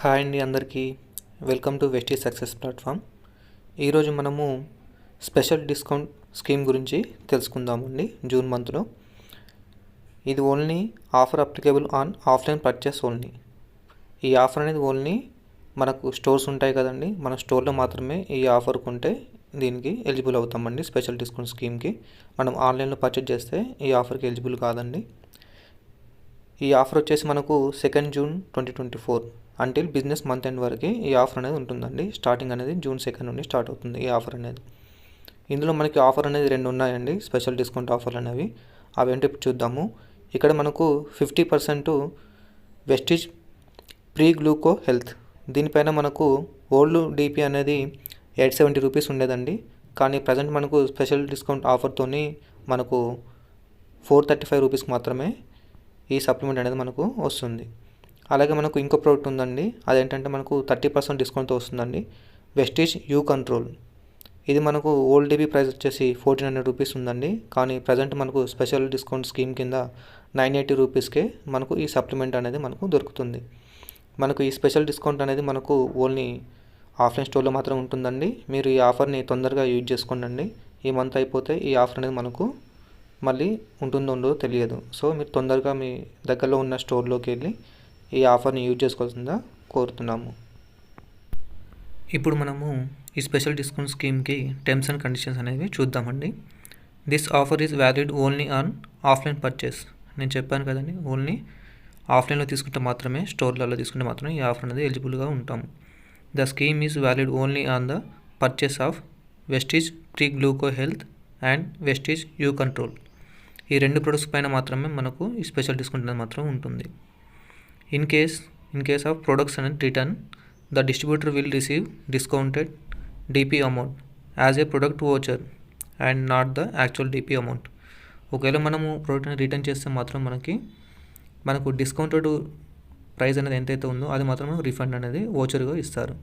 Hi అండి అందరికీ welcome to వెస్టీ success platform. ఈరోజు మనము స్పెషల్ డిస్కౌంట్ స్కీమ్ గురించి తెలుసుకుందామండి. జూన్ మంత్లో ఇది only offer applicable on offline purchase only. ఈ ఆఫర్ అనేది ఓన్లీ మనకు స్టోర్స్ ఉంటాయి కదండి, మన స్టోర్లో మాత్రమే ఈ ఆఫర్ కొంటే దీనికి ఎలిజిబుల్ అవుతామండి. స్పెషల్ డిస్కౌంట్ స్కీమ్కి మనం ఆన్లైన్లో పర్చేస్ చేస్తే ఈ ఆఫర్కి ఎలిజిబుల్ కాదండి. ఈ ఆఫర్ వచ్చేసి మనకు 2 June 2024 until business month end వరకు ఈ ఆఫర్ అనేది ఉంటుందండి. స్టార్టింగ్ అనేది జూన్ 2 నుండి స్టార్ట్ అవుతుంది ఈ ఆఫర్ అనేది. ఇందులో మనకి ఆఫర్ అనేది 2 ఉన్నాయండి, స్పెషల్ డిస్కౌంట్ ఆఫర్లు అనేవి. అవి ఏంటో ఇప్పుడు చూద్దాము. ఇక్కడ మనకు 50% వెస్టీజ్ ప్రీ గ్లూకో హెల్త్, దీనిపైన మనకు ఓల్డ్ డిపి అనేది 870 రూపీస్ ఉండేదండి. కానీ ప్రజెంట్ మనకు స్పెషల్ డిస్కౌంట్ ఆఫర్తోని మనకు 435 రూపీస్ మాత్రమే ఈ సప్లిమెంట్ అనేది మనకు వస్తుంది. అలాగే మనకు ఇంకో ప్రోడక్ట్ ఉందండి, అదేంటంటే మనకు 30% డిస్కౌంట్తో వస్తుందండి. Vestige you control. ఇది మనకు ఓల్డ్ డిబి ప్రైస్ వచ్చేసి 1400 రూపీస్ ఉందండి. కానీ ప్రజెంట్ మనకు స్పెషల్ డిస్కౌంట్ స్కీమ్ కింద 980 రూపీస్కే మనకు ఈ సప్లిమెంట్ అనేది మనకు దొరుకుతుంది. మనకు ఈ స్పెషల్ డిస్కౌంట్ అనేది మనకు ఓన్లీ ఆఫ్లైన్ స్టోర్లో మాత్రం ఉంటుందండి. మీరు ఈ ఆఫర్ని తొందరగా యూజ్ చేసుకోండి. ఈ మంత్ అయిపోతే ఈ ఆఫర్ అనేది మనకు మళ్ళీ ఉంటుందో ఉండదో తెలియదు. సో మీరు తొందరగా మీ దగ్గరలో ఉన్న స్టోర్లోకి వెళ్ళి ఈ ఆఫర్ని యూజ్ చేసుకోవాల్సిందిగా కోరుతున్నాము. ఇప్పుడు మనము ఈ స్పెషల్ డిస్కౌంట్ స్కీమ్కి టర్మ్స్ అండ్ కండిషన్స్ అనేవి చూద్దామండి. This offer is valid only on offline purchase. నేను చెప్పాను కదండి, ఓన్లీ ఆఫ్లైన్లో తీసుకుంటే మాత్రమే, స్టోర్లలో తీసుకుంటే మాత్రమే ఈ ఆఫర్ అనేది ఎలిజిబుల్గా ఉంటాము. The scheme is valid only on the purchase of Vestige pre గ్లూకో health and Vestige you control. ఈ 2 ప్రొడక్ట్స్ పైన మాత్రమే మనకు ఈ స్పెషల్ డిస్కౌంట్ అనేది మాత్రం ఉంటుంది. In case of products and return, the distributor will receive discounted DP amount as a product voucher and not the actual DP amount. ఒకవేళ మనము ప్రోడక్ట్ని రిటర్న్ చేస్తే మాత్రం మనకు డిస్కౌంటెడ్ ప్రైస్ అనేది ఎంతైతే ఉందో అది మాత్రం మనకు రిఫండ్ అనేది వోచర్గా ఇస్తారు.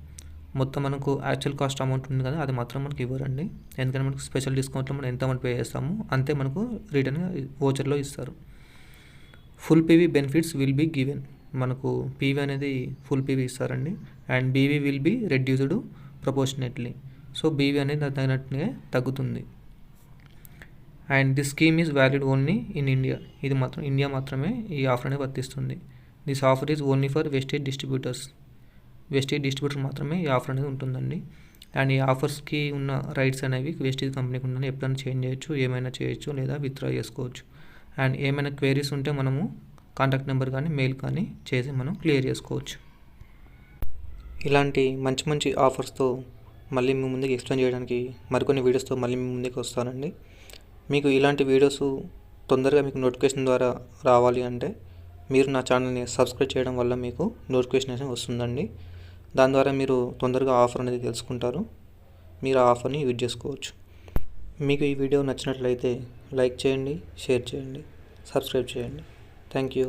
మొత్తం మనకు యాక్చువల్ కాస్ట్ అమౌంట్ ఉంది కదా, అది మాత్రం మనకి ఇవ్వరండి. ఎందుకంటే మనకు స్పెషల్ డిస్కౌంట్లో మనం ఎంత అమౌంట్ పే చేస్తామో అంతే మనకు రిటర్న్గా వోచర్లో ఇస్తారు. Full PV benefits will be given. మనకు పీవీ అనేది ఫుల్ పీవీ ఇస్తారండి. And BV will be reduced proportionately. So BV అనేది తగినట్టుగా తగ్గుతుంది. And this scheme is valid only in India. ఇది మాత్రం ఇండియా మాత్రమే ఈ ఆఫర్ అనేది వర్తిస్తుంది. This offer is only for Vestige distributors. Vestige distributor మాత్రమే ఈ ఆఫర్ అనేది ఉంటుందండి. అండ్ ఈ ఆఫర్స్కి ఉన్న రైట్స్ అనేవి వెస్టీజ్ కంపెనీకి ఉందని ఎప్పుడైనా చేంజ్ చేయొచ్చు, ఏమైనా చేయొచ్చు, లేదా విత్డ్రా చేసుకోవచ్చు. అండ్ ఏమైనా క్వైరీస్ ఉంటే మనము కాంటాక్ట్ నెంబర్ కానీ మెయిల్ కానీ చేసి మనం క్లియర్ చేసుకోవచ్చు. ఇలాంటి మంచి మంచి ఆఫర్స్తో మళ్ళీ మీ ముందుకు ఎక్స్ప్లెయిన్ చేయడానికి మరికొన్ని వీడియోస్తో మళ్ళీ మీ ముందుకు వస్తానండి. మీకు ఇలాంటి వీడియోస్ తొందరగా మీకు నోటిఫికేషన్ ద్వారా రావాలి అంటే మీరు నా ఛానల్ని సబ్స్క్రైబ్ చేయడం వల్ల మీకు నోటిఫికేషన్ అనేది వస్తుందండి. దాని ద్వారా మీరు తొందరగా ఆఫర్ అనేది తెలుసుకుంటారు. మీరు ఆ ఆఫర్ని యూజ్ చేసుకోవచ్చు. మీకు ఈ వీడియో నచ్చినట్లయితే లైక్ చేయండి, షేర్ చేయండి, సబ్స్క్రైబ్ చేయండి. Thank you.